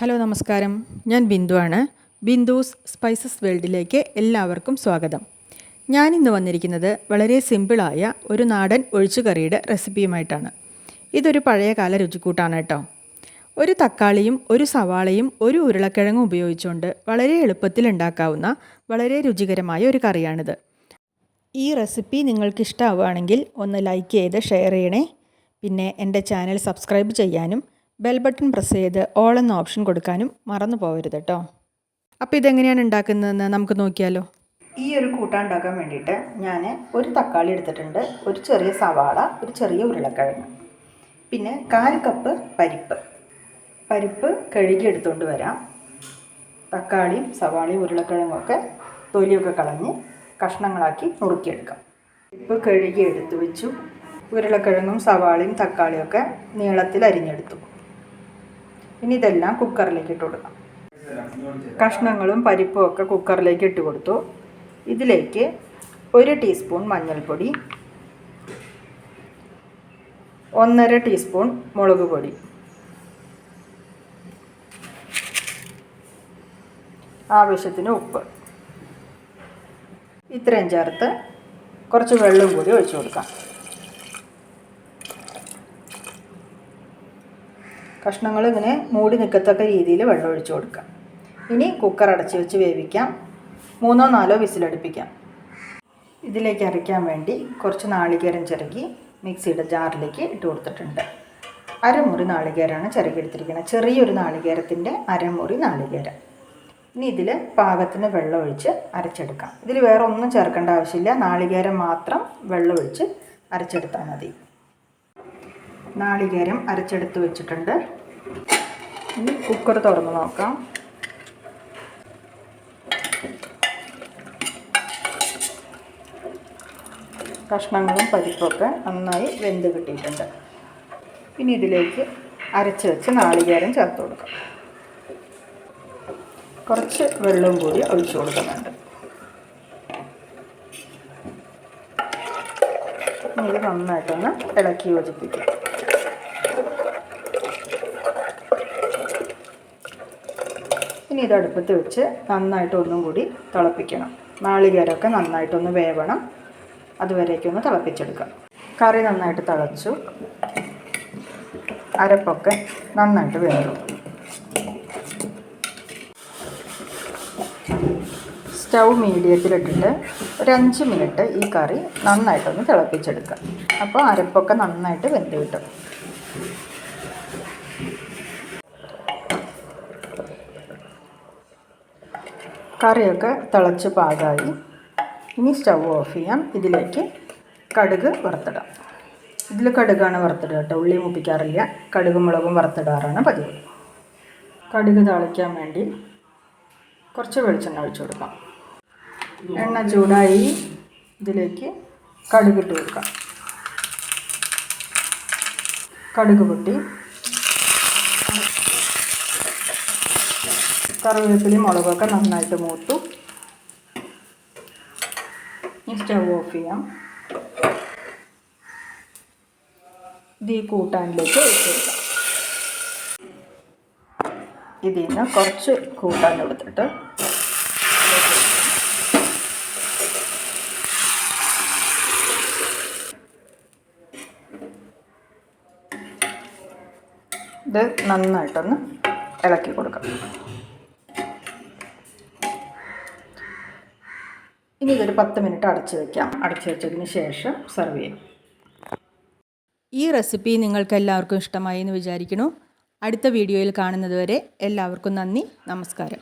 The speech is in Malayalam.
ഹലോ നമസ്കാരം, ഞാൻ ബിന്ദുവാണ്. ബിന്ദുസ് സ്പൈസസ് വേൾഡിലേക്ക് എല്ലാവർക്കും സ്വാഗതം. ഞാനിന്ന് വന്നിരിക്കുന്നത് വളരെ സിമ്പിളായ ഒരു നാടൻ ഒഴിച്ചുകറിയുടെ റെസിപ്പിയുമായിട്ടാണ്. ഇതൊരു പഴയകാല രുചിക്കൂട്ടാണ് കേട്ടോ. ഒരു തക്കാളിയും ഒരു സവാളയും ഒരു ഉരുളക്കിഴങ്ങും ഉപയോഗിച്ചുകൊണ്ട് വളരെ എളുപ്പത്തിൽ ഉണ്ടാക്കാവുന്ന വളരെ രുചികരമായ ഒരു കറിയാണിത്. ഈ റെസിപ്പി നിങ്ങൾക്കിഷ്ടമാവുകയാണെങ്കിൽ ഒന്ന് ലൈക്ക് ചെയ്ത് ഷെയർ ചെയ്യണേ. പിന്നെ എൻ്റെ ചാനൽ സബ്സ്ക്രൈബ് ചെയ്യാനും ബെൽ ബട്ടൺ പ്രസ് ചെയ്ത് ഓൾ എന്ന ഓപ്ഷൻ കൊടുക്കാനും മറന്നു പോകരുത് കേട്ടോ. അപ്പോൾ ഇതെങ്ങനെയാണ് ഉണ്ടാക്കുന്നതെന്ന് നമുക്ക് നോക്കിയാലോ. ഈ ഒരു കൂട്ടാൻ ഉണ്ടാക്കാൻ വേണ്ടിയിട്ട് ഞാൻ ഒരു തക്കാളി എടുത്തിട്ടുണ്ട്, ഒരു ചെറിയ സവാള, ഒരു ചെറിയ ഉരുളക്കിഴങ്ങ്, പിന്നെ 1/4 കപ്പ് പരിപ്പ് കഴുകി എടുത്തുകൊണ്ട് വരാം. തക്കാളിയും സവാളയും ഉരുളക്കിഴങ്ങും ഒക്കെ തൊലിയൊക്കെ കളഞ്ഞ് കഷ്ണങ്ങളാക്കി നുറുക്കിയെടുക്കാം. പരിപ്പ് കഴുകി എടുത്തു വെച്ചു. ഉരുളക്കിഴങ്ങും സവാളയും തക്കാളിയൊക്കെ നീളത്തിൽ അരിഞ്ഞെടുത്തു. ഇനി ഇതെല്ലാം കുക്കറിലേക്ക് ഇട്ട് കൊടുക്കാം. കഷ്ണങ്ങളും പരിപ്പും ഒക്കെ കുക്കറിലേക്ക് ഇട്ട് കൊടുത്തു. ഇതിലേക്ക് 1 ടീസ്പൂൺ മഞ്ഞൾപ്പൊടി, 1.5 ടീസ്പൂൺ മുളക് പൊടി, ആവശ്യത്തിന് ഉപ്പ്, ഇത്രയും ചേർത്ത് കുറച്ച് വെള്ളം കൂടി ഒഴിച്ചു കൊടുക്കാം. കഷ്ണങ്ങൾ ഇങ്ങനെ മൂടി നിൽക്കത്തക്ക രീതിയിൽ വെള്ളം ഒഴിച്ചു കൊടുക്കാം. ഇനി കുക്കർ അടച്ച് വെച്ച് വേവിക്കാം. 3-4 വിസിലടുപ്പിക്കാം. ഇതിലേക്ക് അരയ്ക്കാൻ വേണ്ടി കുറച്ച് നാളികേരം ചിരകി മിക്സിയുടെ ജാറിലേക്ക് ഇട്ട് കൊടുത്തിട്ടുണ്ട്. അരമുറി നാളികേരമാണ് ചിരകിയെടുത്തിരിക്കുന്നത്. ചെറിയൊരു നാളികേരത്തിൻ്റെ അരമുറി നാളികേരം. ഇനി ഇതിൽ പാകത്തിന് വെള്ളം ഒഴിച്ച് അരച്ചെടുക്കാം. ഇതിൽ വേറെ ഒന്നും ചേർക്കേണ്ട ആവശ്യമില്ല, നാളികേരം മാത്രം വെള്ളം ഒഴിച്ച് അരച്ചെടുത്താൽ മതി. നാളികേരം അരച്ചെടുത്ത് വെച്ചിട്ടുണ്ട്. ഇനി കുക്കർ തുറന്ന് നോക്കാം. കഷ്ണങ്ങളും പരിപ്പൊക്കെ നന്നായി വെന്ത് കിട്ടിയിട്ടുണ്ട്. ഇനി ഇതിലേക്ക് അരച്ച് വെച്ച് നാളികേരം ചേർത്ത് കൊടുക്കാം. കുറച്ച് വെള്ളവും കൂടി ഒഴിച്ചു കൊടുക്കുന്നുണ്ട്. ഇത് നന്നായിട്ടൊന്ന് ഇളക്കി യോജിപ്പിക്കാം. ഇനി ഇത് അടുപ്പത്ത് വെച്ച് നന്നായിട്ട് ഒന്നും കൂടി തിളപ്പിക്കണം. നാളികേരമൊക്കെ നന്നായിട്ടൊന്ന് വേവണം. അതുവരേക്കൊന്ന് തിളപ്പിച്ചെടുക്കാം. കറി നന്നായിട്ട് തിളച്ചു. അരപ്പൊക്കെ നന്നായിട്ട് വേവും. സ്റ്റൗ മീഡിയത്തിലിട്ടിട്ട് ഒരു 5 മിനിറ്റ് ഈ കറി നന്നായിട്ടൊന്ന് തിളപ്പിച്ചെടുക്കാം. അപ്പോൾ അരപ്പൊക്കെ നന്നായിട്ട് വെന്ത് കിട്ടും. കറിയൊക്കെ തിളച്ച് പാകമായി. ഇനി സ്റ്റൗ ഓഫ് ചെയ്യാം. ഇതിലേക്ക് കടുക് വറുത്തിടാം. ഇതിൽ കടുകാണ് വറുത്തിടുക കേട്ടോ, ഉള്ളി മുപ്പിക്കാറില്ല. കടുകും മുളകും വറുത്തിടാറാണ് പതിവ്. കടുക് താളിക്കാൻ വേണ്ടി കുറച്ച് വെളിച്ചെണ്ണ ഒഴിച്ചു കൊടുക്കാം. എണ്ണ ചൂടായി. ഇതിലേക്ക് കടുകിട്ട് കൊടുക്കാം. കടുക് പൊട്ടി. കറിവേപ്പിലയും മുളകൊക്കെ നന്നായിട്ട് മൂത്തു. ഇനി സ്റ്റൗ ഓഫ് ചെയ്യാം. ഇത് ഈ കൂട്ടാനിലേക്ക് ഒഴിച്ചു കൊടുക്കാം. ഇതിൽ നിന്ന് കുറച്ച് കൂട്ടാൻ എടുത്തിട്ട് ഇത് നന്നായിട്ടൊന്ന് ഇളക്കി കൊടുക്കാം. ഇനി ഇതൊരു 10 മിനിറ്റ് അടച്ചു വയ്ക്കാം. അടച്ചു വെച്ചതിന് ശേഷം സെർവ് ചെയ്യാം. ഈ റെസിപ്പി നിങ്ങൾക്ക് എല്ലാവർക്കും ഇഷ്ടമായി എന്ന് വിചാരിക്കുന്നു. അടുത്ത വീഡിയോയിൽ കാണുന്നത് വരെ എല്ലാവർക്കും നന്ദി, നമസ്കാരം.